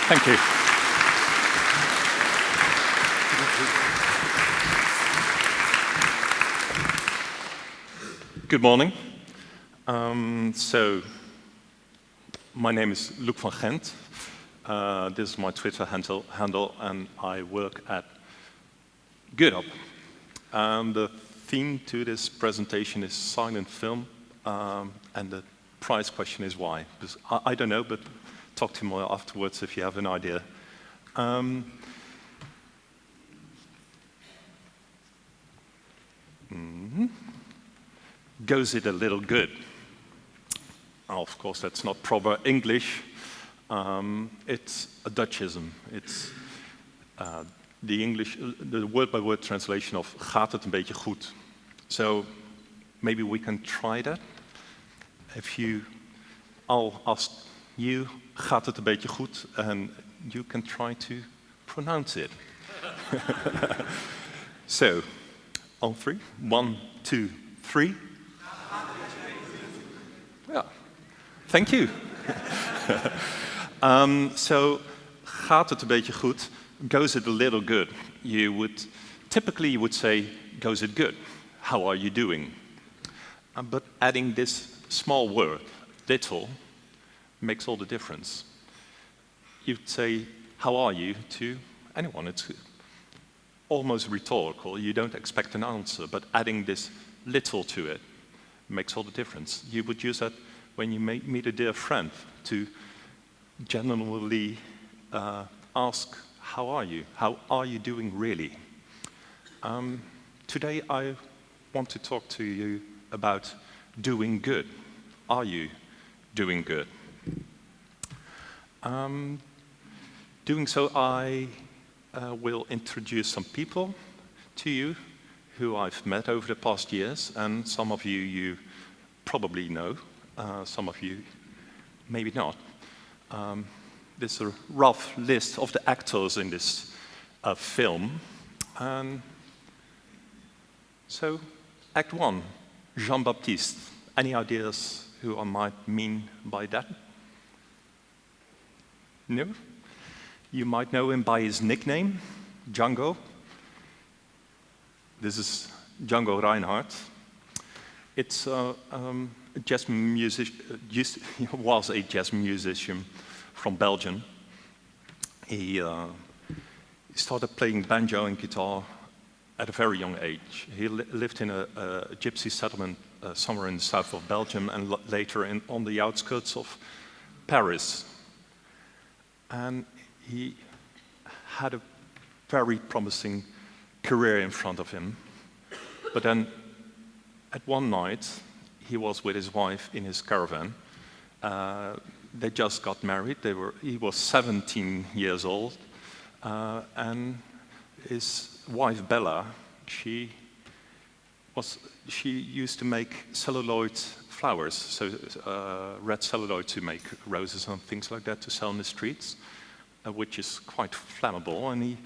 Thank you. Good morning. My name is Loek van Gen. This is my Twitter handle, and I work at GoodUp. The theme to this presentation is silent film, and the prize question is why. Because I don't know, but talk to me afterwards if you have an idea. Goes it a little good? Of course, that's not proper English. It's a Dutchism. It's the word-by-word translation of gaat het een beetje goed? So maybe we can try that. I'll ask you, gaat het een beetje goed? And you can try to pronounce it. So, on three. 1, 2, 3. Yeah. Thank you. So, gaat het een beetje goed? Goes it a little good? Typically you would say, goes it good? How are you doing? But adding this small word, little, makes all the difference. You'd say, how are you, to anyone. It's almost rhetorical. You don't expect an answer, but adding this little to it makes all the difference. You would use that when you meet a dear friend to genuinely ask, how are you? How are you doing really? Today I want to talk to you about doing good. Are you doing good? Doing so, I will introduce some people to you who I've met over the past years, and some of you probably know, some of you maybe not. This is a rough list of the actors in this film. So, Act 1, Jean-Baptiste. Any ideas who I might mean by that? No? You might know him by his nickname, Django. This is Django Reinhardt. It's a jazz musician, he was a jazz musician from Belgium. He started playing banjo and guitar at a very young age. He lived in a gypsy settlement somewhere in the south of Belgium and later on the outskirts of Paris. And he had a very promising career in front of him. But then at one night, he was with his wife in his caravan. They just got married. He was 17 years old. And his wife, Bella, she used to make celluloid flowers, so red celluloid to make roses and things like that to sell in the streets, which is quite flammable. And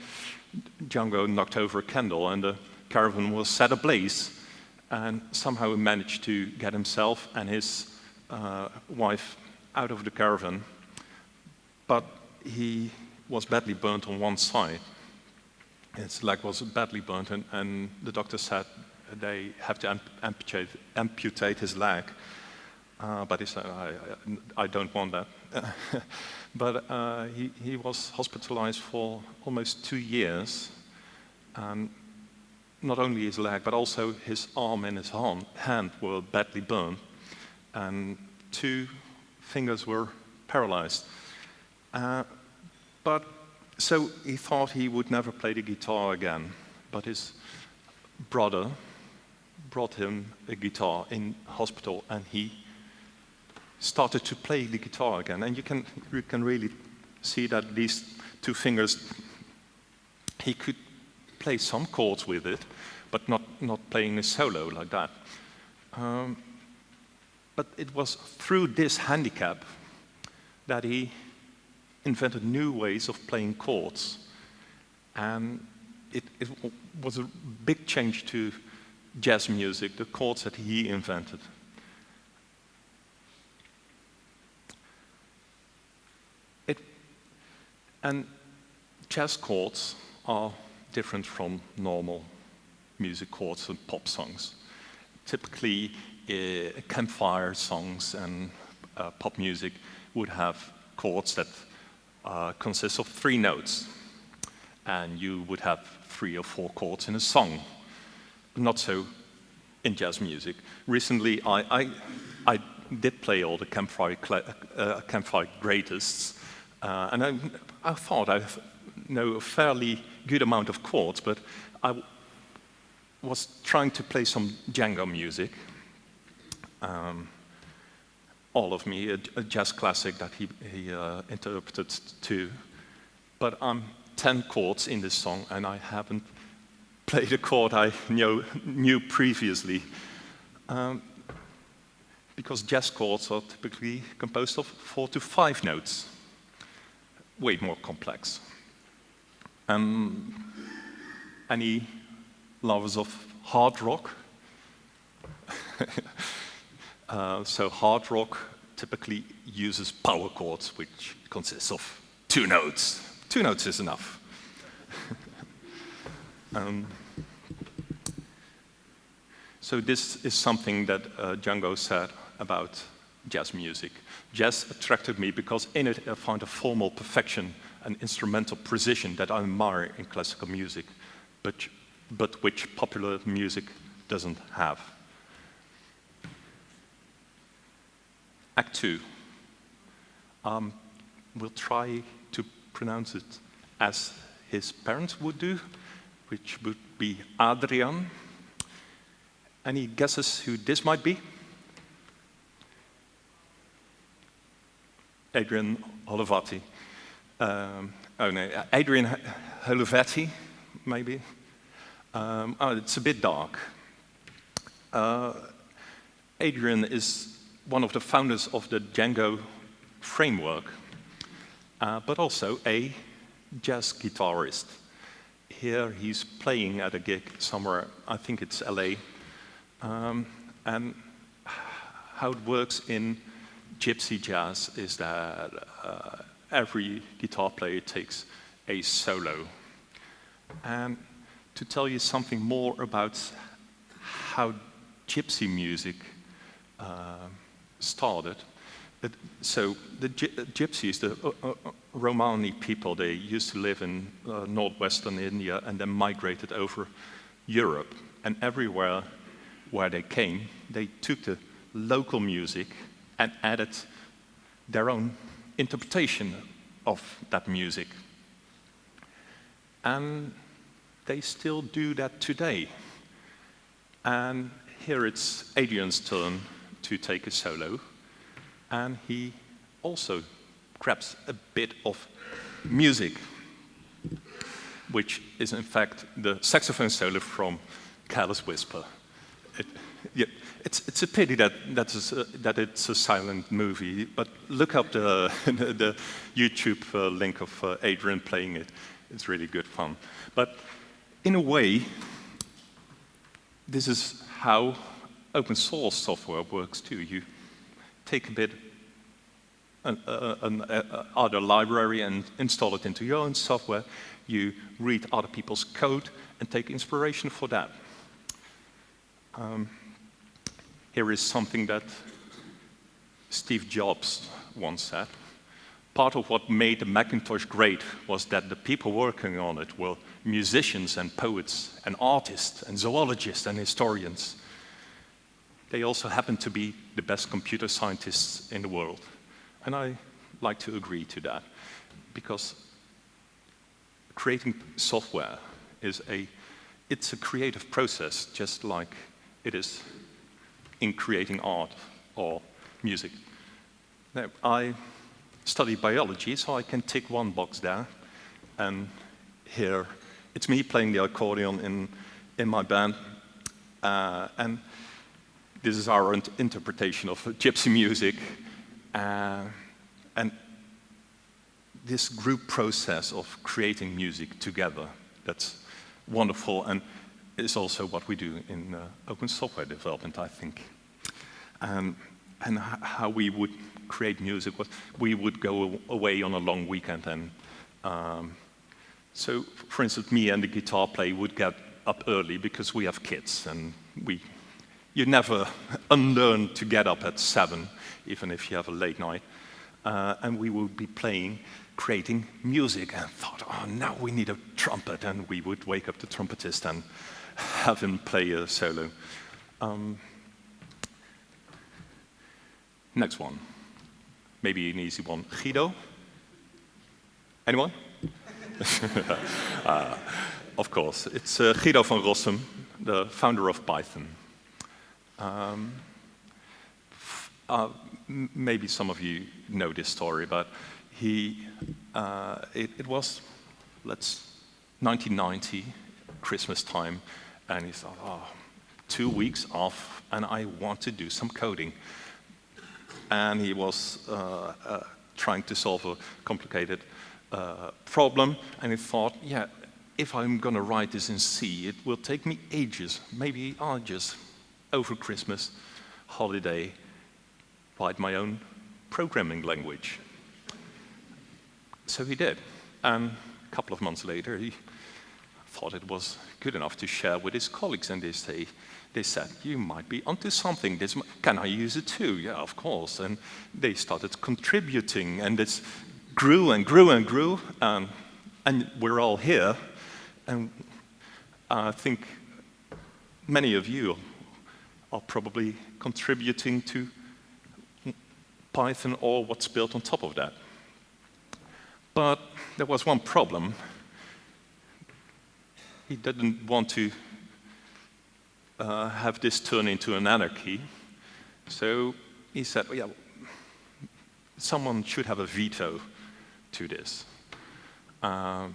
Django knocked over a candle and the caravan was set ablaze. And somehow he managed to get himself and his wife out of the caravan. But he was badly burnt on one side. His leg was badly burnt, and the doctor said they have to amputate his leg. But he said, I don't want that. But he was hospitalized for almost 2 years. And not only his leg, but also his arm and his hand were badly burned. And 2 fingers were paralyzed. So he thought he would never play the guitar again. But his brother brought him a guitar in hospital, and he started to play the guitar again. And you can really see that these 2 fingers, he could play some chords with it, but not playing a solo like that. But it was through this handicap that he invented new ways of playing chords. And it was a big change to jazz music, the chords that he invented. And jazz chords are different from normal music chords and pop songs. Typically, campfire songs and pop music would have chords that consist of 3 notes. And you would have 3 or 4 chords in a song. Not so in jazz music. Recently, I did play all the campfire greatest, and I thought I know a fairly good amount of chords, but I was trying to play some Django music. All of Me, a jazz classic that he interpreted too. But I'm 10 chords in this song, and I haven't played a chord I knew previously. Because jazz chords are typically composed of 4 to 5 notes. Way more complex. Any lovers of hard rock? So hard rock typically uses power chords, which consists of 2 notes. 2 notes is enough. So this is something that Django said about jazz music. Jazz attracted me because in it I found a formal perfection and instrumental precision that I admire in classical music, but which popular music doesn't have. Act 2. We'll try to pronounce it as his parents would do, which would be Adrienne. Any guesses who this might be? Adrienne Olivetti. Adrienne Olivetti, maybe. It's a bit dark. Adrienne is one of the founders of the Django framework, but also a jazz guitarist. Here he's playing at a gig somewhere, I think it's LA, and how it works in gypsy jazz is that every guitar player takes a solo. And to tell you something more about how gypsy music started, so the gypsies, the Romani people, they used to live in northwestern India and then migrated over Europe. And everywhere where they came, they took the local music and added their own interpretation of that music. And they still do that today. And here it's Adrienne's turn to take a solo. And he also grabs a bit of music, which is in fact the saxophone solo from Careless Whisper. It's a pity that it's a silent movie, but look up the YouTube link of Adrienne playing it. It's really good fun. But in a way, this is how open source software works too. You take a bit other library and install it into your own software. You read other people's code and take inspiration for that. Here is something that Steve Jobs once said. Part of what made the Macintosh great was that the people working on it were musicians and poets and artists and zoologists and historians. They also happened to be the best computer scientists in the world. And I like to agree to that, because creating software it's a creative process, just like it is in creating art or music. Now, I study biology, so I can tick one box there. And here, it's me playing the accordion in my band. And this is our interpretation of gypsy music. And this group process of creating music together, that's wonderful, and is also what we do in open software development, I think. And how we would create music was we would go away on a long weekend and So, for instance, me and the guitar player would get up early because we have kids, and you never unlearn to get up at 7, even if you have a late night. And we would be creating music, and thought, oh, now we need a trumpet, and we would wake up the trumpetist and have him play a solo. Next one, maybe an easy one. Guido? Anyone? Of course, it's Guido van Rossum, the founder of Python. Maybe some of you know this story, but it was 1990, Christmas time, and he thought, oh, 2 weeks off, and I want to do some coding. And he was trying to solve a complicated problem, and he thought, yeah, if I'm going to write this in C, it will take me ages. Maybe I'll just, over Christmas holiday, write my own programming language. So he did, and a couple of months later, he thought it was good enough to share with his colleagues, and they said, you might be onto something. Can I use it too? Yeah, of course. And they started contributing, and this grew and grew and grew, and we're all here. And I think many of you are probably contributing to Python or what's built on top of that. But there was one problem. He didn't want to have this turn into an anarchy. So he said, well, yeah, someone should have a veto to this. And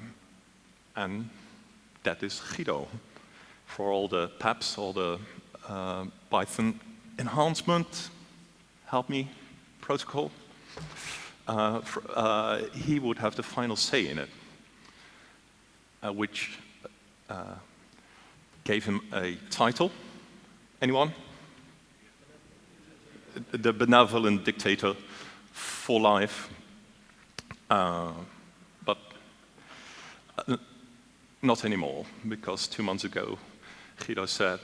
that is Guido. For all the PAPs, all the Python enhancement, help me, protocol, he would have the final say in it, which gave him a title. Anyone? The benevolent dictator for life. But not anymore, because 2 months ago, Guido said,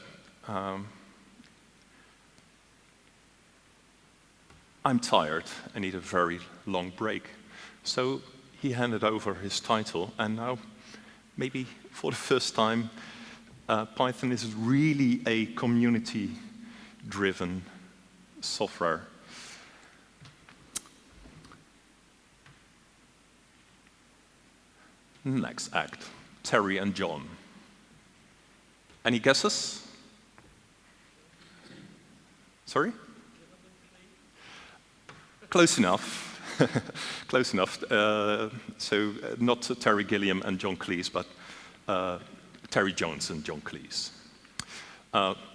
I'm tired, I need a very long break. So he handed over his title, and now, maybe for the first time, Python is really a community-driven software. Next act, Terry and John. Any guesses? Sorry? Close enough. Close enough. So not Terry Gilliam and John Cleese, but Terry Jones and John Cleese.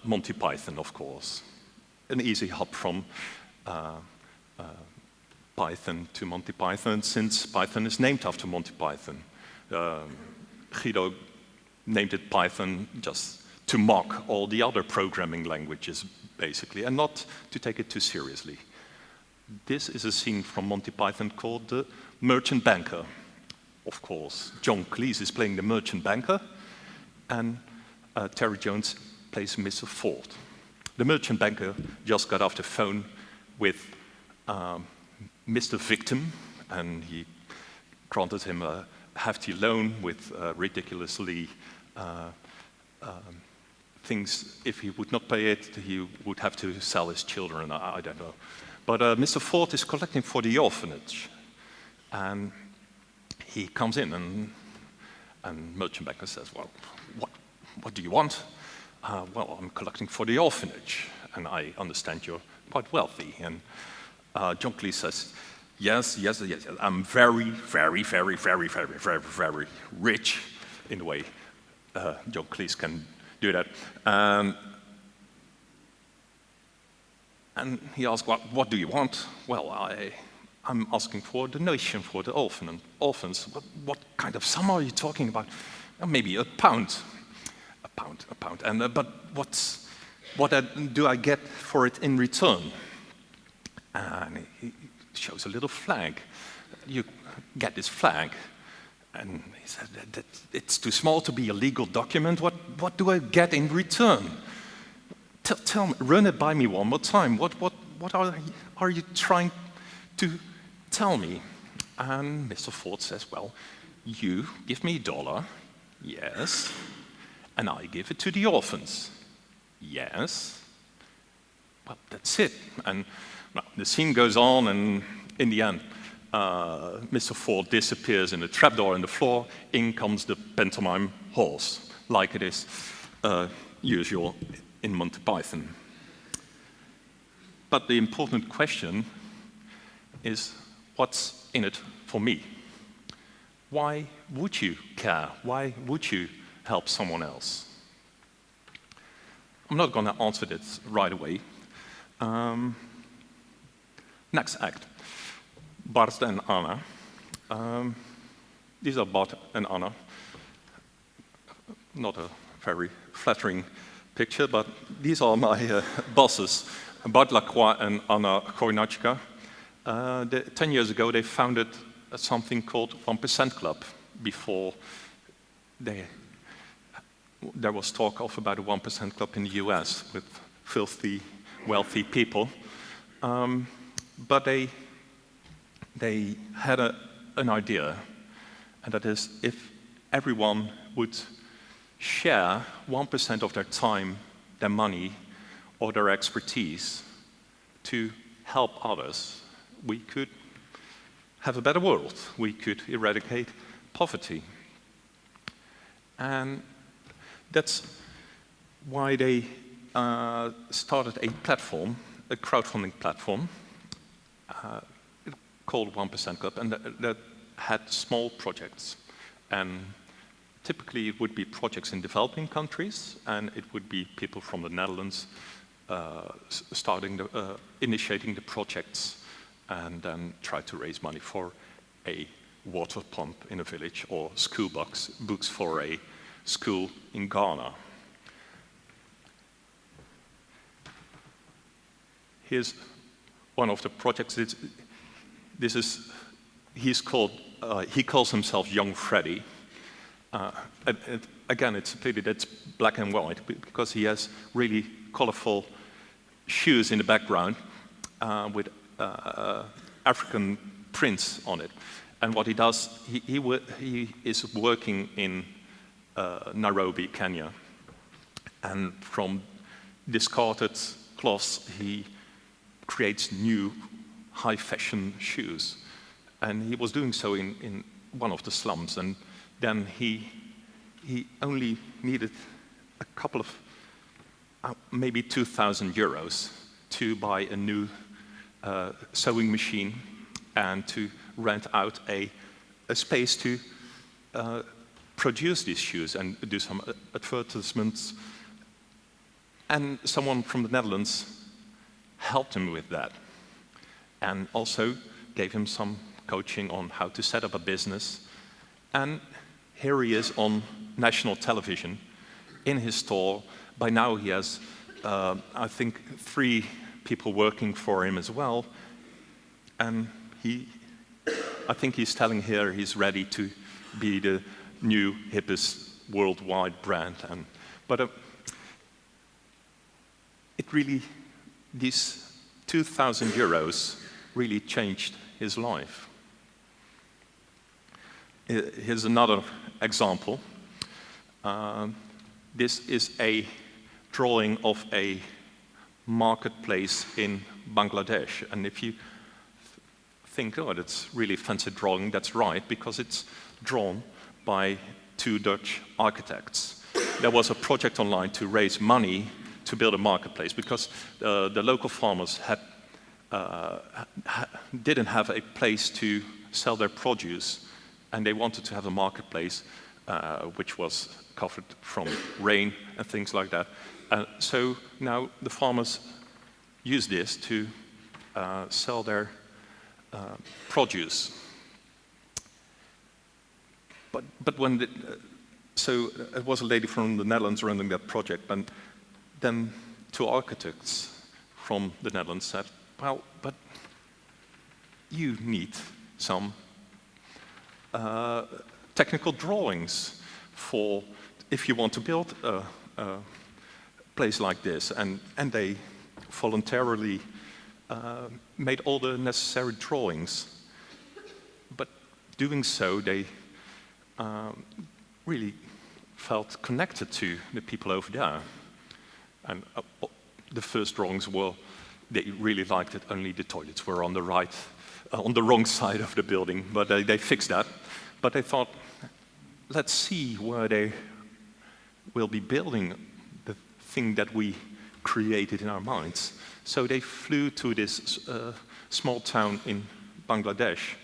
Monty Python, of course. An easy hop from Python to Monty Python, since Python is named after Monty Python. Guido named it Python just to mock all the other programming languages, basically, and not to take it too seriously. This is a scene from Monty Python called The Merchant Banker. Of course, John Cleese is playing the merchant banker, and Terry Jones plays Mr. Ford. The merchant banker just got off the phone with Mr. Victim, and he granted him a hefty loan with ridiculously things. If he would not pay it, he would have to sell his children, I don't know. But Mr. Ford is collecting for the orphanage, and he comes in, and merchant banker says, well, what do you want? Well, I'm collecting for the orphanage, and I understand you're quite wealthy. And John Cleese says, yes, I'm very, very, very, very, very, very, very rich, in the way John Cleese can do that. And he asked, well, what do you want? Well, I'm asking for a donation for the orphans. What kind of sum are you talking about? Maybe £1. A pound. And but what do I get for it in return? And he shows a little flag. You get this flag, And he said, it's too small to be a legal document. What do I get in return? Tell me, run it by me one more time. What are you trying to tell me? And Mr. Ford says, well, you give me $1, yes, and I give it to the orphans, yes. Well, that's it. And well, the scene goes on, and in the end, Mr. Ford disappears in a trapdoor in the floor. In comes the pantomime horse, like it is usual in Monty Python. But the important question is, what's in it for me? Why would you care? Why would you help someone else? I'm not going to answer this right away. Next act. Bart and Anna. These are Bart and Anna. Not a very flattering picture, but these are my bosses, Bart Lacroix and Anna Chojnacka. 10 years ago, they founded something called 1% Club before there was talk of about a 1% Club in the US with filthy, wealthy people. But they had an idea, and that is if everyone would share 1% of their time, their money, or their expertise to help others, we could have a better world. We could eradicate poverty. And that's why they started a platform, a crowdfunding platform, called 1% Club, and that had small projects. And typically it would be projects in developing countries, and it would be people from the Netherlands initiating the projects, and then try to raise money for a water pump in a village or school books for a school in Ghana. Here's one of the projects. He calls himself Young Freddy. Again, it's a pity that's black and white because he has really colorful shoes in the background with African prints on it. And what he does, he is working in Nairobi, Kenya. And from discarded cloths, he creates new high fashion shoes. And he was doing so in one of the slums. And then he only needed a couple of, maybe 2,000 euros to buy a new sewing machine and to rent out a space to produce these shoes and do some advertisements. And someone from the Netherlands helped him with that and also gave him some coaching on how to set up a business. And here he is on national television in his store. By now he has, I think, 3 people working for him as well. And I think he's telling here he's ready to be the new, hippest worldwide brand. But it really, these 2,000 euros really changed his life. Here's another example. This is a drawing of a marketplace in Bangladesh. And if you think, oh, that's really fancy drawing, that's right, because it's drawn by 2 Dutch architects. There was a project online to raise money to build a marketplace because the local farmers didn't have a place to sell their produce, and they wanted to have a marketplace which was covered from rain and things like that. So now the farmers use this to sell their produce. But when so it was a lady from the Netherlands running that project, and then 2 architects from the Netherlands said, well, but you need some technical drawings for if you want to build a place like this. And they voluntarily made all the necessary drawings. But doing so, they really felt connected to the people over there. And the first drawings were, they really liked it, only the toilets were on the on the wrong side of the building, but they fixed that. But they thought, let's see where they will be building the thing that we created in our minds. So they flew to this small town in Bangladesh.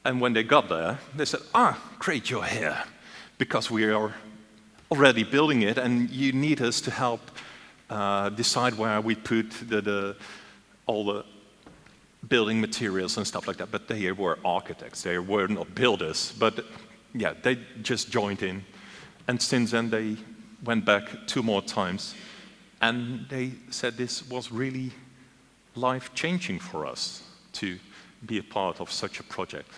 And when they got there, they said, great, you're here, because we are already building it, and you need us to help decide where we put all the building materials and stuff like that. But they were architects, they were not builders. But yeah, they just joined in. And since then, they went back 2 more times. And they said this was really life-changing for us to be a part of such a project.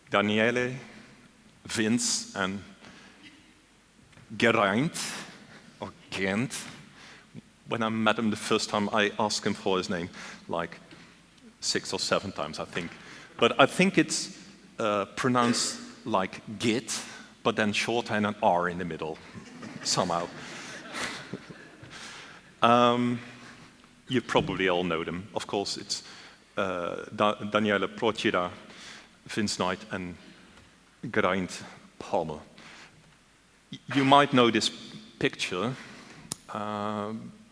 Daniele, Vince, and Geraint, or Gent. When I met him the first time, I asked him for his name like 6 or 7 times, I think. But I think it's pronounced like Git, but then short and an R in the middle, somehow. You probably all know them. Of course, it's Daniele Procida, Vince Knight, and Geraint Palmer. You might know this picture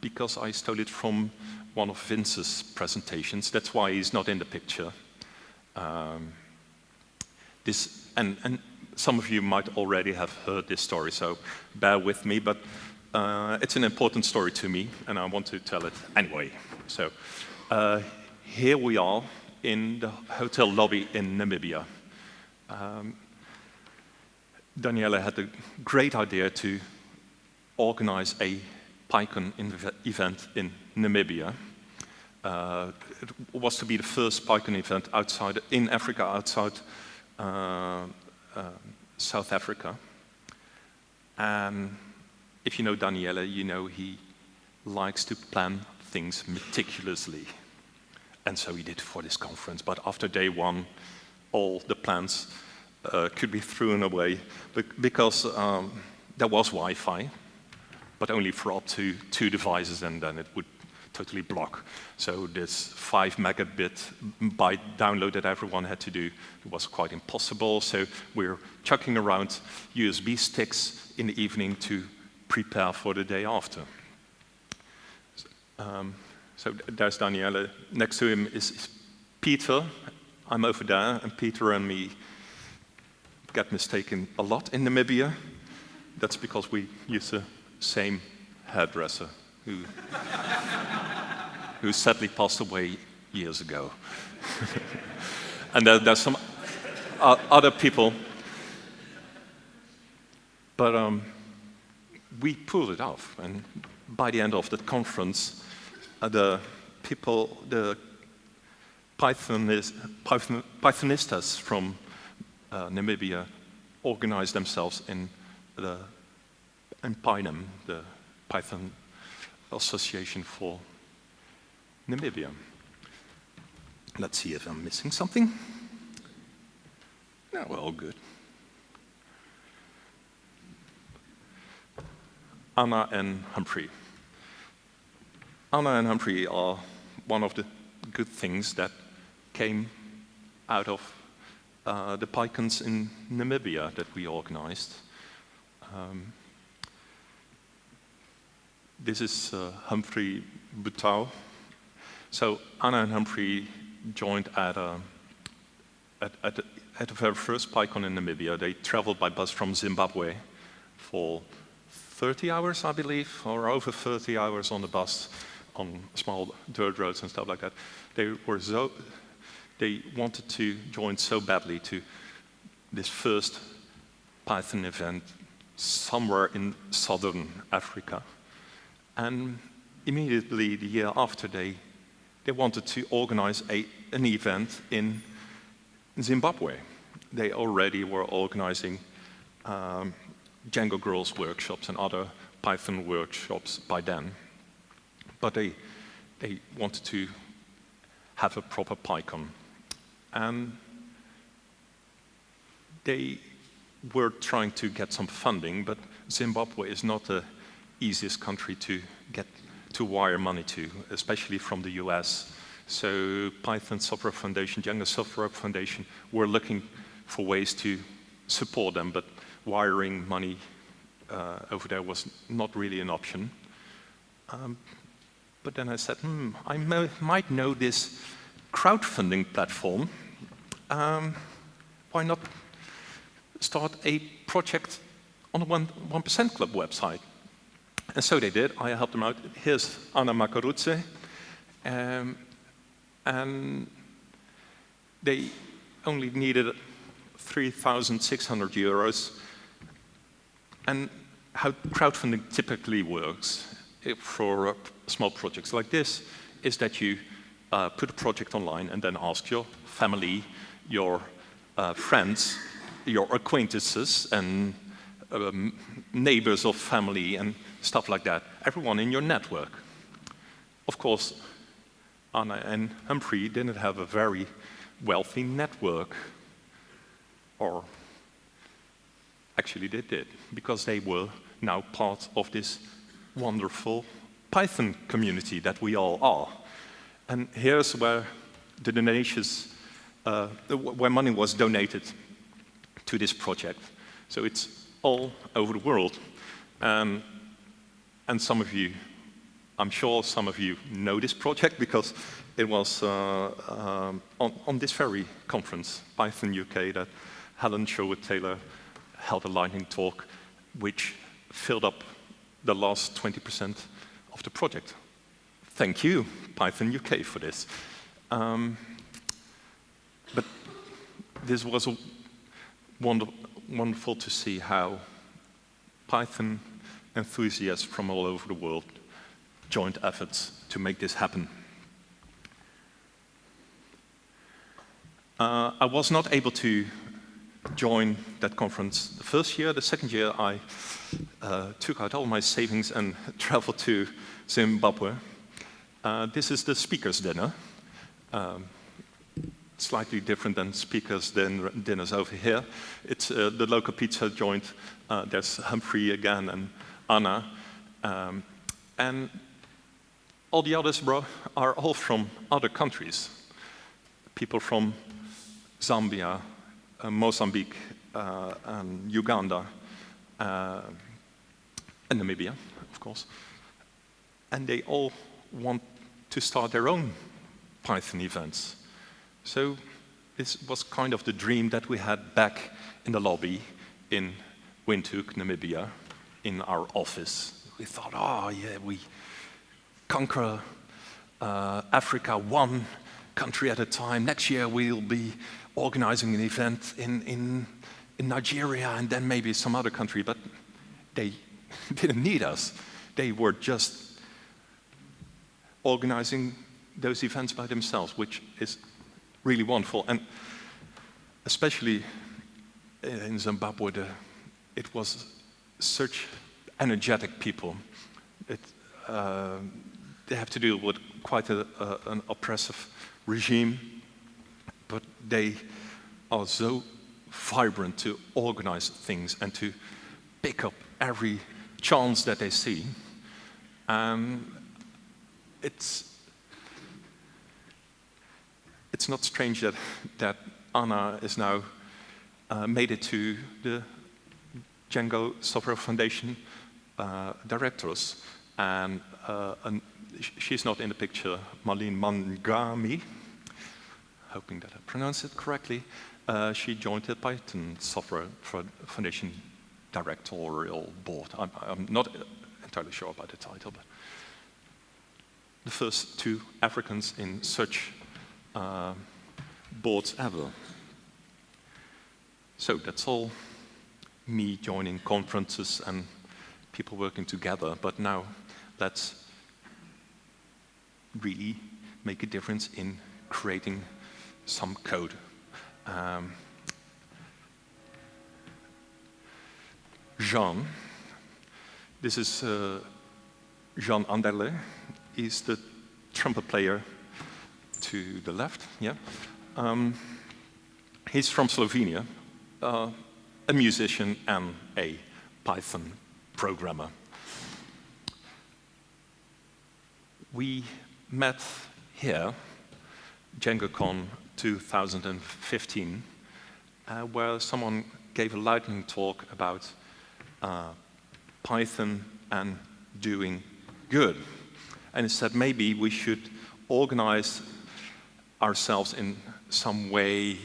because I stole it from one of Vince's presentations. That's why he's not in the picture. And some of you might already have heard this story, so bear with me, but it's an important story to me, and I want to tell it anyway. So here we are in the hotel lobby in Namibia. Daniele had a great idea to organize a PyCon event in Namibia. It was to be the first PyCon event in Africa, outside South Africa. And if you know Daniele, you know he likes to plan things meticulously. And so he did for this conference. But after day 1, all the plans could be thrown away because there was Wi-Fi, but only for up to 2 devices, and then it would totally block. So this 5 megabit byte download that everyone had to do, it was quite impossible. So we're chucking around USB sticks in the evening to prepare for the day after. So there's Daniele. Next to him is Peter. I'm over there, and Peter and me get mistaken a lot in Namibia. That's because we use the same hairdresser who sadly passed away years ago. And there's some other people. But we pulled it off, and by the end of the conference, the Pythonistas from Namibia organized themselves in PyNam, the Python Association for Namibia. Let's see if I'm missing something. No, we're all good. Anna and Humphrey. Anna and Humphrey are one of the good things that came out of the PyCons in Namibia that we organized. This is Humphrey Butau. So Anna and Humphrey joined at the very first PyCon in Namibia. They traveled by bus from Zimbabwe for 30 hours, I believe, or over 30 hours on the bus, on small dirt roads and stuff like that. They wanted to join so badly to this first Python event somewhere in southern Africa. And immediately the year after, they wanted to organize an event in Zimbabwe. They already were organizing Django Girls workshops and other Python workshops by then. But they wanted to have a proper PyCon. And they were trying to get some funding, but Zimbabwe is not the easiest country to wire money to, especially from the US. So Python Software Foundation, Django Software Foundation, were looking for ways to support them, but wiring money over there was not really an option. But then I said, I might know this crowdfunding platform. Why not start a project on the 1% Club website? And so they did. I helped them out. Here's Anna Makarudze. And they only needed 3,600 euros. And how crowdfunding typically works for small projects like this is that you put a project online and then ask your family, your friends, your acquaintances, and neighbors of family and stuff like that, everyone in your network. Of course, Anna and Humphrey didn't have a very wealthy network, or actually they did, because they were now part of this wonderful Python community that we all are. And here's where the donations, where money was donated to this project. So it's all over the world. And some of you, I'm sure some of you know this project because it was on this very conference, Python UK, that Helen Sherwood-Taylor held a lightning talk which filled up the last 20% of the project. Thank you, Python UK, for this. But this was wonderful to see how Python enthusiasts from all over the world joined efforts to make this happen. I was not able to join that conference the first year. The second year, I took out all my savings and traveled to Zimbabwe. This is the speakers' dinner. Slightly different than speakers' dinners over here. It's the local pizza joint. There's Humphrey again and Anna. And all the others are all from other countries. People from Zambia, Mozambique, and Uganda, and Namibia, of course. And they all want to start their own Python events. So this was kind of the dream that we had back in the lobby in Windhoek, Namibia, in our office. We thought, oh yeah, we conquer Africa one country at a time. Next year we'll be organizing an event in Nigeria and then maybe some other country, but they didn't need us. They were just organizing those events by themselves, which is really wonderful. And especially in Zimbabwe, it was such energetic people. They have to deal with quite an oppressive regime, but they are so vibrant to organize things and to pick up every chance that they see. It's not strange that Anna is now made it to the Django Software Foundation directors, and she's not in the picture, Marlene Mangami, hoping that I pronounce it correctly. She joined the Python Software Foundation directorial board. I'm not entirely sure about the title, but the first two Africans in such boards ever. So that's all me joining conferences and people working together, but now let's really make a difference in creating some code. Jean, this is Jean Anderle. He's the trumpet player to the left, yeah. He's from Slovenia, a musician and a Python programmer. We met here, DjangoCon 2015, where someone gave a lightning talk about Python and doing good. And he said maybe we should organize ourselves in some way,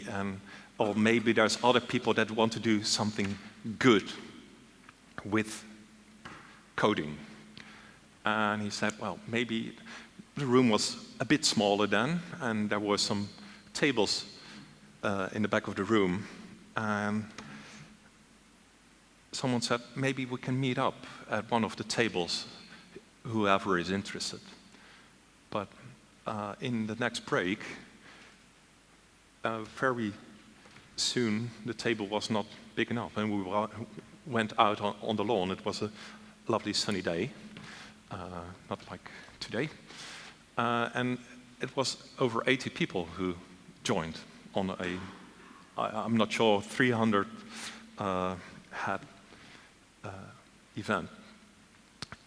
or maybe there's other people that want to do something good with coding. And he said, well, maybe the room was a bit smaller then, and there were some tables in the back of the room. And someone said, maybe we can meet up at one of the tables, whoever is interested. But in the next break, very soon the table was not big enough, and we went out on the lawn. It was a lovely sunny day, not like today. And it was over 80 people who joined on I'm not sure, 300 had event.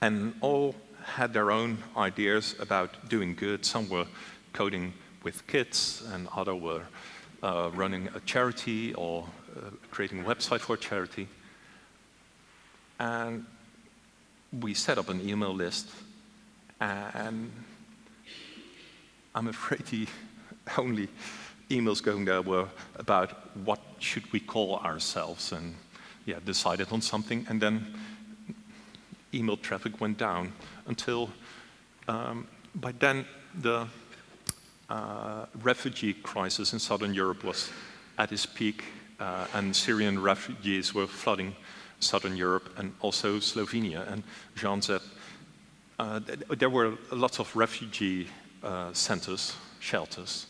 And all had their own ideas about doing good. Some were coding with kids, and others were running a charity or creating a website for a charity. And we set up an email list, and I'm afraid the only emails going there were about what should we call ourselves, and yeah, decided on something, and then email traffic went down until by then the refugee crisis in Southern Europe was at its peak, and Syrian refugees were flooding Southern Europe and also Slovenia. And Jean said there were lots of refugee centers, shelters,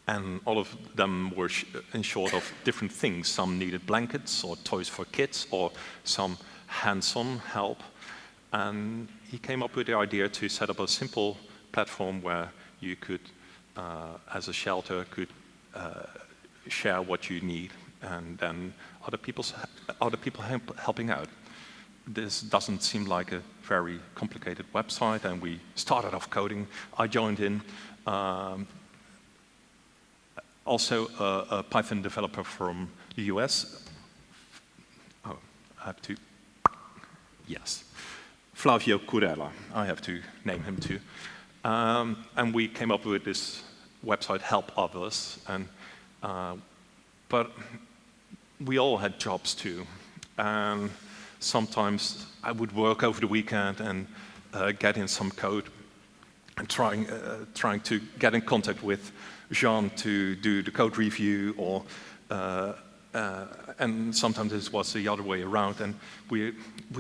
and all of them were in short of different things. Some needed blankets or toys for kids, or some hands-on help. And he came up with the idea to set up a simple platform where you could, as a shelter, could share what you need, and then other people helping out. This doesn't seem like a very complicated website, and we started off coding. I joined in. Also a Python developer from the US. Oh, I have to, yes. Flavio Curella, I have to name him too. And we came up with this website, Help Others. And, but we all had jobs too. And sometimes I would work over the weekend and get in some code and trying to get in contact with Jean to do the code review, or and sometimes it was the other way around, and we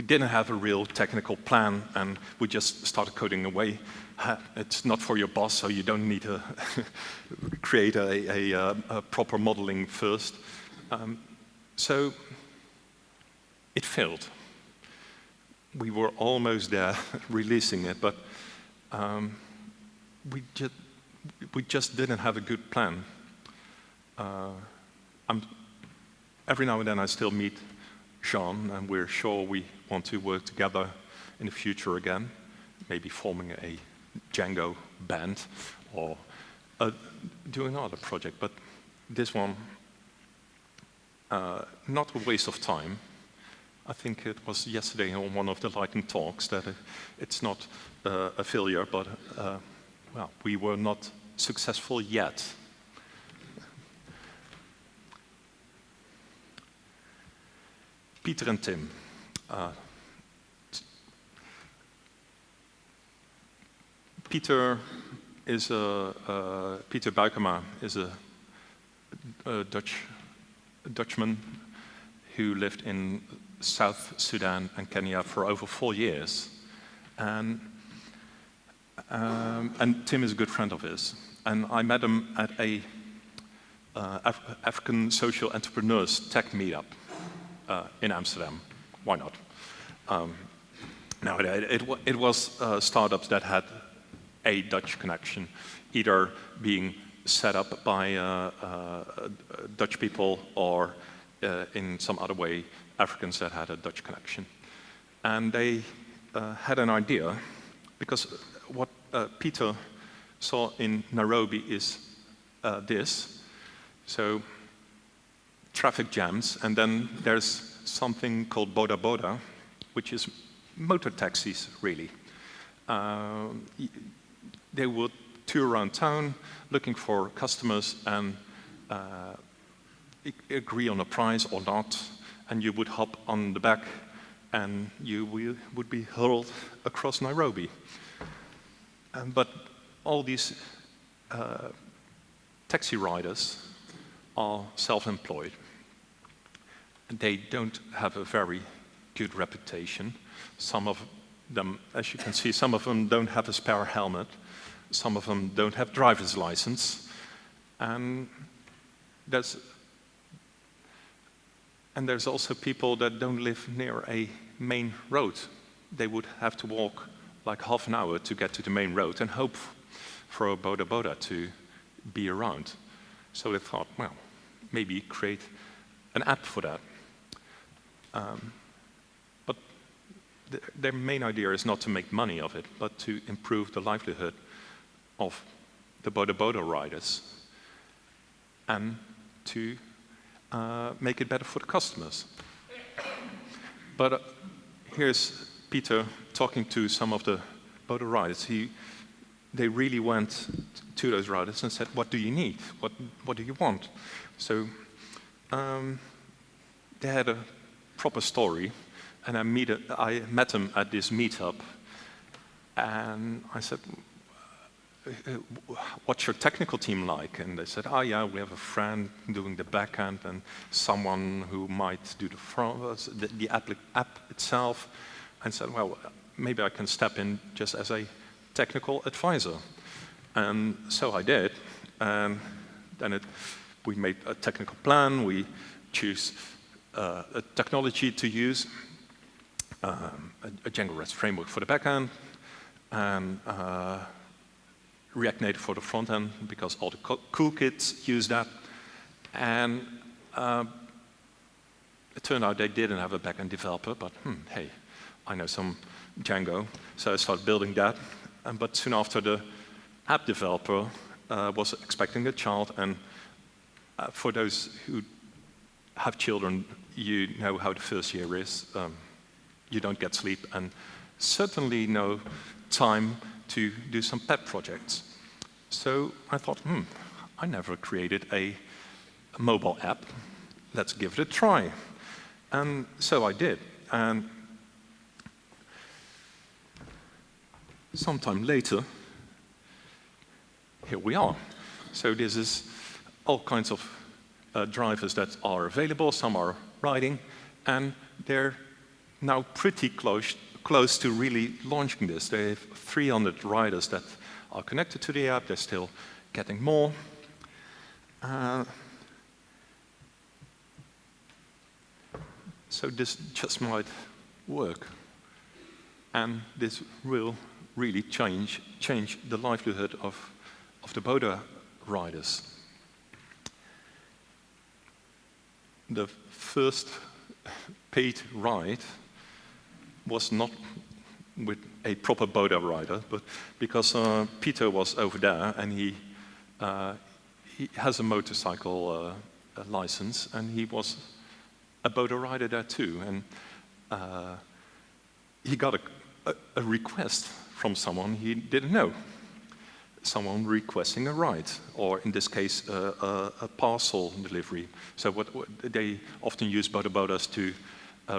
didn't have a real technical plan, and we just started coding away. It's not for your boss, so you don't need to create a proper modeling first. So it failed. We were almost there releasing it, but we just didn't have a good plan. Every now and then I still meet Jean, and we're sure we want to work together in the future again, maybe forming a Django band, or doing another project. But this one, not a waste of time. I think it was yesterday on one of the lightning talks that it's not a failure, but well, we were not successful yet. Peter and Tim. Peter Buikema is a Dutchman who lived in South Sudan and Kenya for over 4 years. And Tim is a good friend of his. And I met him at a African social entrepreneurs tech meetup in Amsterdam. Why not? No, it was startups that had a Dutch connection, either being set up by Dutch people or in some other way Africans that had a Dutch connection. And they had an idea, because what Peter saw in Nairobi is this. So traffic jams, and then there's something called boda boda, which is motor taxis, really. They would tour around town looking for customers and agree on a price or not, and you would hop on the back and you would be hurled across Nairobi. But all these taxi riders are self-employed. They don't have a very good reputation. Some of them, as you can see, some of them don't have a spare helmet. Some of them don't have driver's license. And there's also people that don't live near a main road. They would have to walk like half an hour to get to the main road and hope for a boda boda to be around. So they thought, well, maybe create an app for that. But their main idea is not to make money of it, but to improve the livelihood of the boda boda riders and to make it better for the customers. But here's Peter talking to some of the boda riders. They really went to those riders and said, what do you need? What do you want? So they had a proper story, and I met them at this meetup, and I said, what's your technical team like? And they said, oh yeah, we have a friend doing the back end and someone who might do the front, the app itself. And said, well, maybe I can step in just as a technical advisor. And so I did. And then we made a technical plan. We choose a technology to use, a Django REST framework for the back end, and React Native for the front end, because all the cool kids use that. And it turned out they didn't have a back-end developer, but hey, I know some Django, so I started building that. But soon after, the app developer was expecting a child, and for those who have children, you know how the first year is. You don't get sleep, and certainly no time to do some pet projects. So I thought, I never created a mobile app. Let's give it a try. And so I did. And sometime later, here we are. So this is all kinds of drivers that are available. Some are riding, and they're now pretty close to really launching this. They have 300 riders that are connected to the app. They're still getting more. So this just might work. And this will really change the livelihood of the boda riders. The first paid ride was not with a proper boda rider, but because Peter was over there and he has a motorcycle license, and he was a boda rider there too. And he got a request from someone he didn't know. Someone requesting a ride, or in this case, a parcel delivery. So what they often use boda bodas to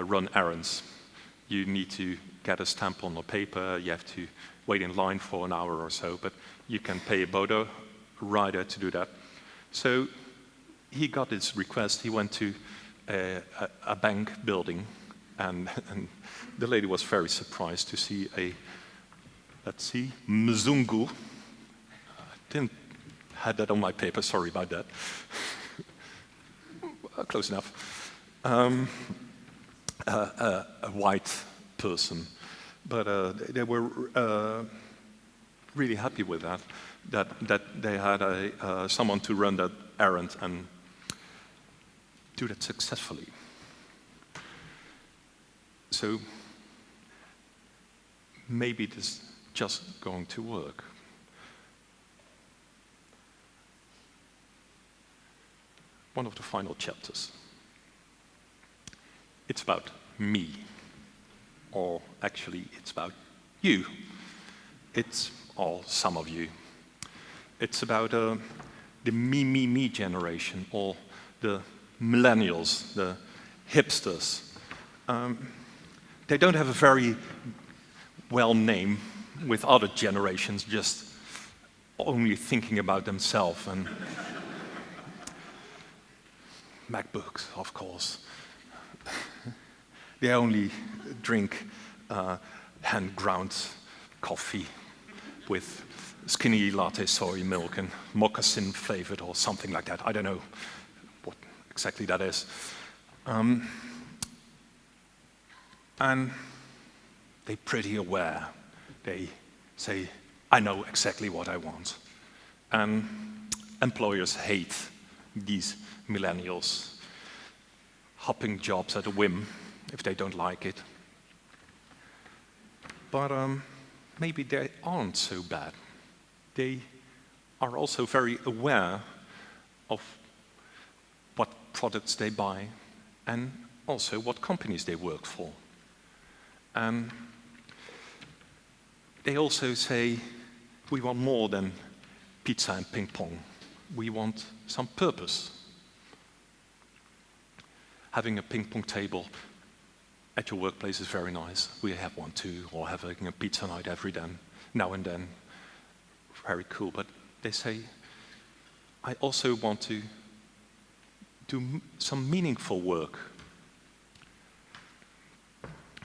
run errands. You need to get a stamp on the paper, you have to wait in line for an hour or so, but you can pay a boda rider to do that. So he got his request. He went to a bank building, and the lady was very surprised to see let's see, Mzungu. I didn't have that on my paper, sorry about that. Close enough. A white person, but they were really happy with that they had someone to run that errand and do that successfully. So maybe this is just going to work. One of the final chapters. It's about me, or actually it's about you. It's all some of you. It's about the me generation, or the millennials, the hipsters. They don't have a very well name with other generations, just only thinking about themselves and MacBooks, of course. They only drink hand-ground coffee with skinny latte soy milk and moccasin flavored or something like that. I don't know what exactly that is. And they're pretty aware. They say, I know exactly what I want. And employers hate these millennials hopping jobs at a whim if they don't like it. But maybe they aren't so bad. They are also very aware of what products they buy and also what companies they work for. And they also say, we want more than pizza and ping pong. We want some purpose. Having a ping pong table at your workplace is very nice. We have one too, or having a pizza night every now and then. Very cool, but they say, I also want to do some meaningful work.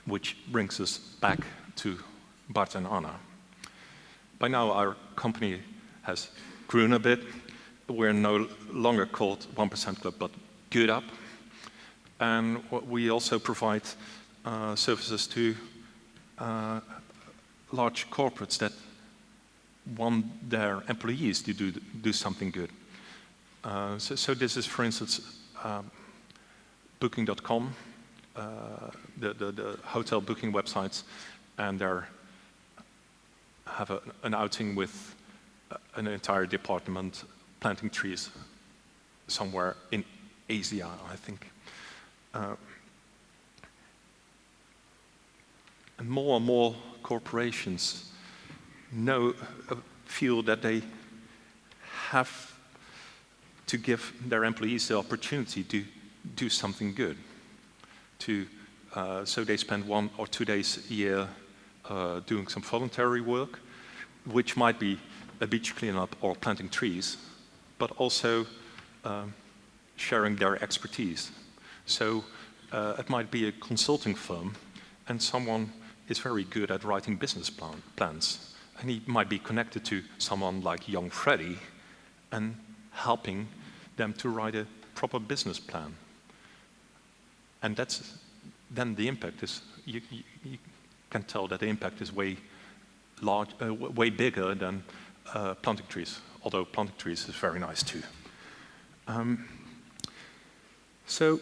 Which brings us back to Bart and Anna. By now our company has grown a bit. We're no longer called 1% Club, but GoodUp. And we also provide services to large corporates that want their employees to do something good. So this is, for instance, Booking.com, the hotel booking websites, and they have an outing with an entire department planting trees somewhere in Asia, I think. And more corporations feel that they have to give their employees the opportunity to do something good. So they spend 1 or 2 days a year doing some voluntary work, which might be a beach cleanup or planting trees, but also sharing their expertise. So it might be a consulting firm, and someone is very good at writing business plans. And he might be connected to someone like young Freddie and helping them to write a proper business plan. And then the impact is, you can tell that the impact is way bigger than planting trees, although planting trees is very nice too. So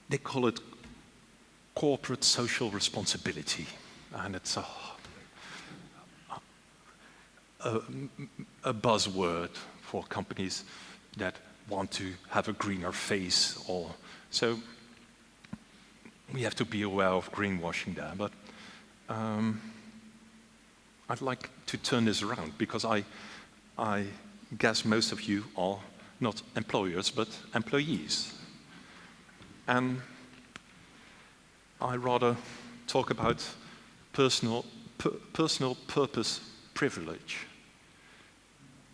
they call it corporate social responsibility, and it's a buzzword for companies that want to have a greener face. So we have to be aware of greenwashing there, but I'd like to turn this around, because I guess most of you are not employers, but employees. And I rather talk about personal purpose privilege.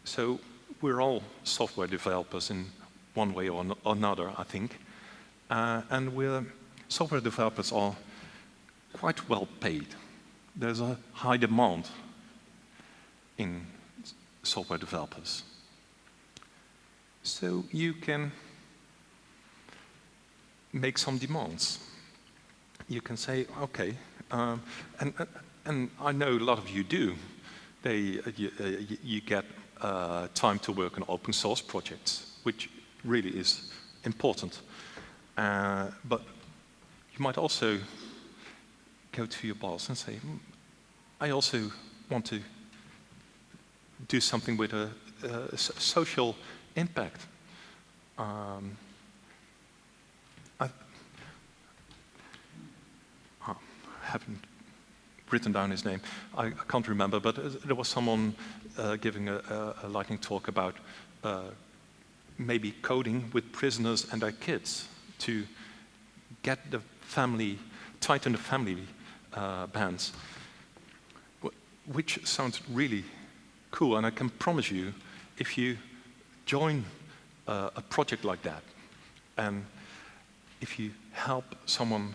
So we're all software developers in one way or another, I think. And software developers are quite well paid. there's a high demand in software developers. So you can make some demands. You can say, okay, and I know a lot of you do. You get time to work on open source projects, which really is important. But you might also go to your boss and say, I also want to do something with a social impact. I haven't written down his name. I can't remember, but there was someone giving a lightning talk about maybe coding with prisoners and their kids to get the family, tighten the family bands, which sounds really cool. And I can promise you, if you join a project like that, and if you help someone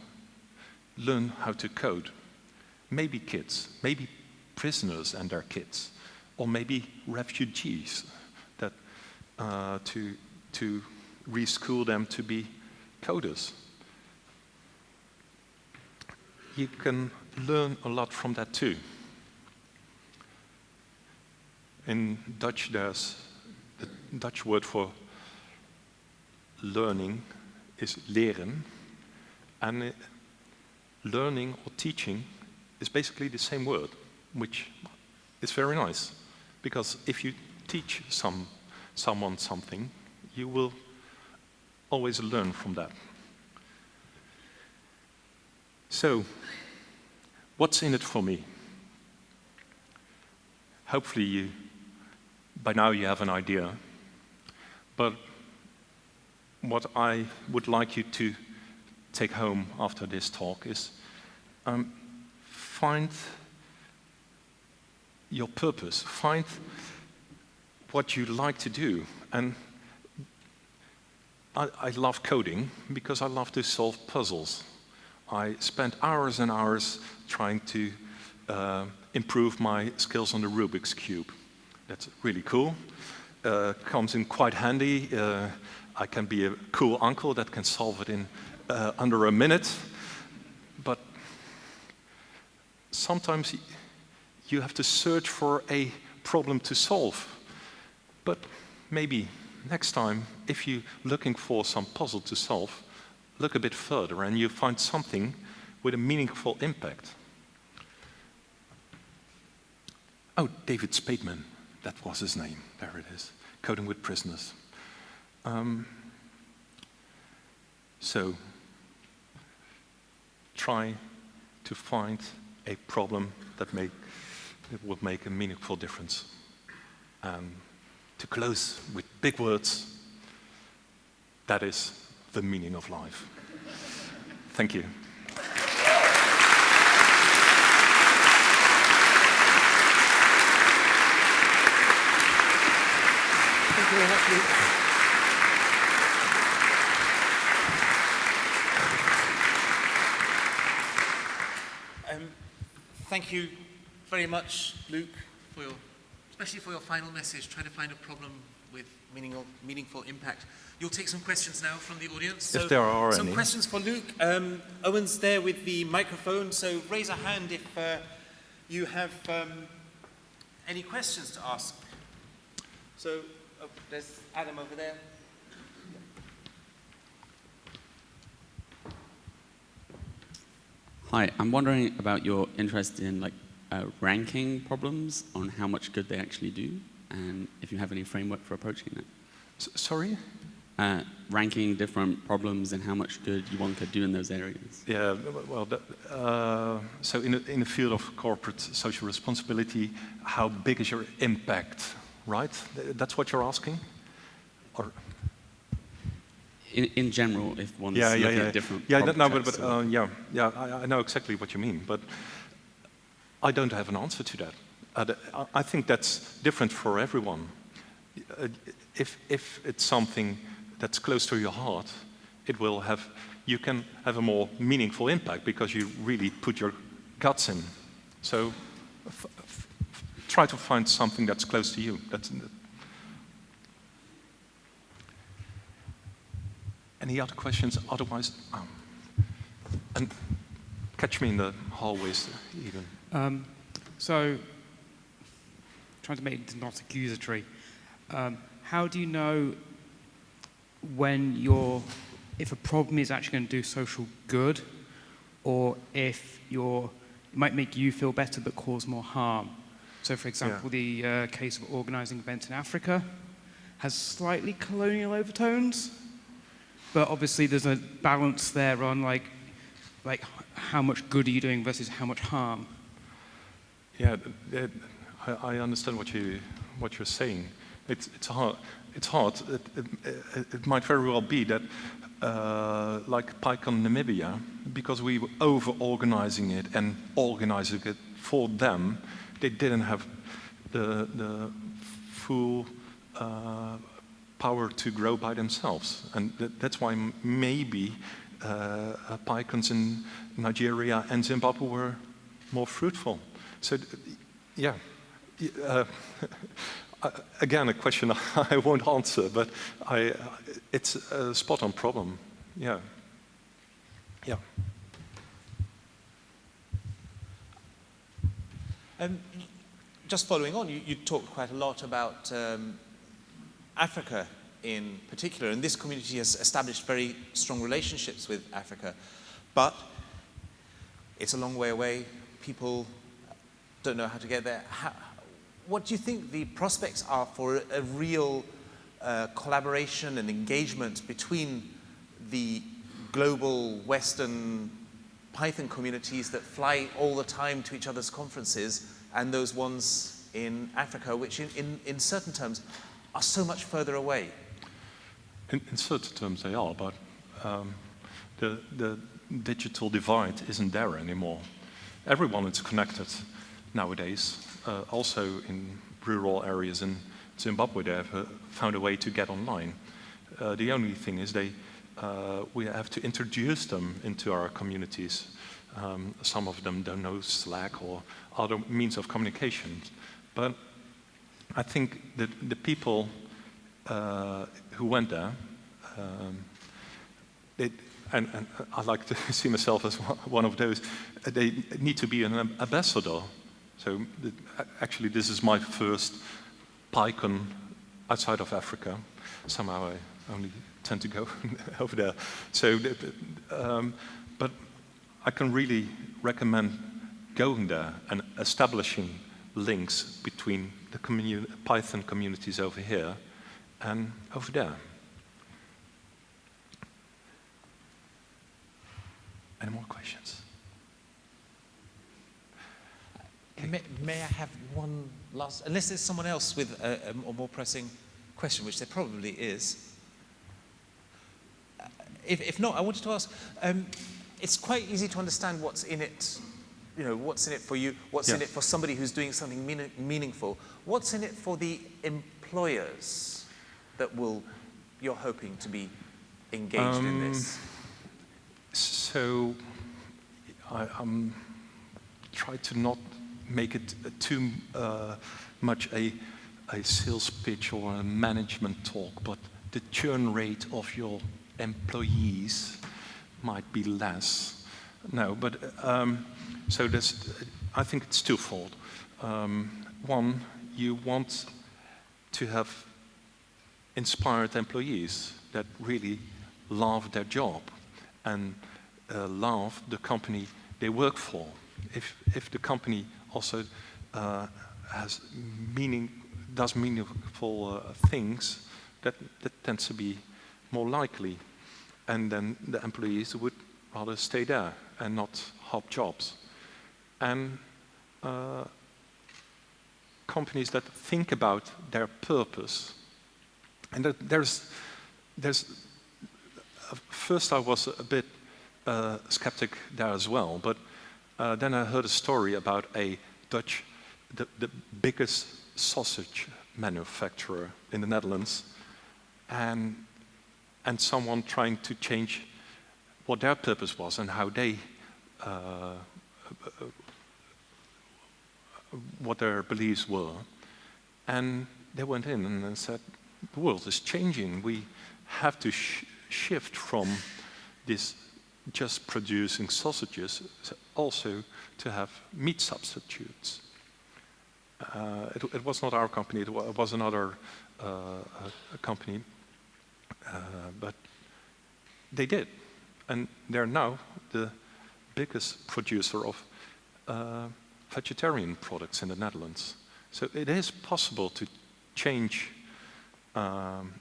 learn how to code, maybe kids, maybe prisoners and their kids, or maybe refugees, that to reschool them to be coders. You can learn a lot from that too. In Dutch, there's the Dutch word for learning is leren, and learning or teaching is basically the same word, which is very nice, because if you teach someone something, you will always learn from that. So, what's in it for me? Hopefully by now you have an idea, but what I would like you to take home after this talk is find your purpose, find what you like to do. And I love coding because I love to solve puzzles. I spent hours and hours trying to improve my skills on the Rubik's Cube. That's really cool. Comes in quite handy. I can be a cool uncle that can solve it in under a minute. But sometimes you have to search for a problem to solve. But maybe next time, if you're looking for some puzzle to solve, look a bit further and you find something with a meaningful impact. Oh, David Spademan, that was his name. There it is, Coding with Prisoners. So, try to find a problem that will make a meaningful difference. To close with big words, that is the meaning of life. Thank you. Thank you very much, Luke. Thank you very much, Luke, especially for your final message, trying to find a problem with meaningful impact. You'll take some questions now from the audience. If there are some any. Questions for Luke. Owen's there with the microphone, so raise a hand if you have any questions to ask. So there's Adam over there. Hi, I'm wondering about your interest in ranking problems on how much good they actually do, and if you have any framework for approaching that. Sorry? Ranking different problems and how much good one could do in those areas. Yeah, well, so in the field of corporate social responsibility, how big is your impact, right? That's what you're asking? Or? In general, if one's looking at different problems. I know exactly what you mean, but I don't have an answer to that. I think that's different for everyone. If it's something that's close to your heart, you can have a more meaningful impact because you really put your guts in. So try to find something that's close to you. Any other questions? Otherwise, and catch me in the hallways even. So, trying to make it not accusatory, how do you know when if a problem is actually going to do social good, or if it might make you feel better but cause more harm? So, for example, the case of organising events in Africa has slightly colonial overtones, but obviously there's a balance there on like how much good are you doing versus how much harm. Yeah, I understand what you're saying. It's hard. It's hard. It might very well be that, like PyCon Namibia, because we were over-organizing it and organizing it for them, they didn't have the full power to grow by themselves, and that's why maybe PyCons in Nigeria and Zimbabwe were more fruitful. So, yeah. Again, a question I won't answer, but it's a spot-on problem. Yeah. Yeah. Just following on, you talked quite a lot about Africa in particular, and this community has established very strong relationships with Africa, but it's a long way away. People don't know how to get there. What do you think the prospects are for a real collaboration and engagement between the global Western Python communities that fly all the time to each other's conferences and those ones in Africa, which in certain terms are so much further away? In certain terms they are, but the digital divide isn't there anymore. Everyone is connected nowadays. Also in rural areas in Zimbabwe, they have found a way to get online. The only thing is we have to introduce them into our communities. Some of them don't know Slack or other means of communication. But I think that the people who went there, and I like to see myself as one of those, they need to be an ambassador. So actually this is my first PyCon outside of Africa. Somehow I only tend to go over there. So, but I can really recommend going there and establishing links between the Python communities over here and over there. Any more questions? May I have one last, unless there's someone else with a more pressing question, which there probably is. If not, I wanted to ask, it's quite easy to understand what's in it, what's in it for you, what's in it for somebody who's doing something meaningful. What's in it for the employers that you're hoping to be engaged in this? So I'm try to not make it too much a sales pitch or a management talk, but the churn rate of your employees might be less. No, but so I think it's twofold. One, you want to have inspired employees that really love their job and love the company they work for. If the company also does meaningful things, that tends to be more likely, and then the employees would rather stay there and not hop jobs. And companies that think about their purpose, and there's first I was a bit skeptic there as well, but then I heard a story about a Dutch, the biggest sausage manufacturer in the Netherlands, and someone trying to change what their purpose was and how they what their beliefs were. And they went in and said, the world is changing. We have to shift from this just producing sausages also to have meat substitutes. It was not our company, it was another company, but they did. And they're now the biggest producer of vegetarian products in the Netherlands. So it is possible to change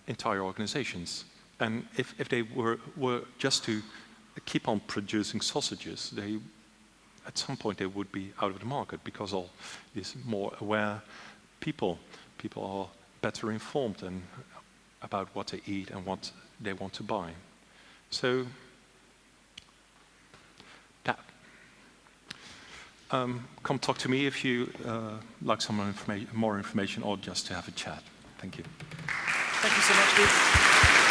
entire organizations. And if they were just to keep on producing sausages, at some point they would be out of the market, because all these more aware people are better informed about what they eat and what they want to buy. So that. Come talk to me if you like some more information or just to have a chat. Thank you. Thank you so much, Luke.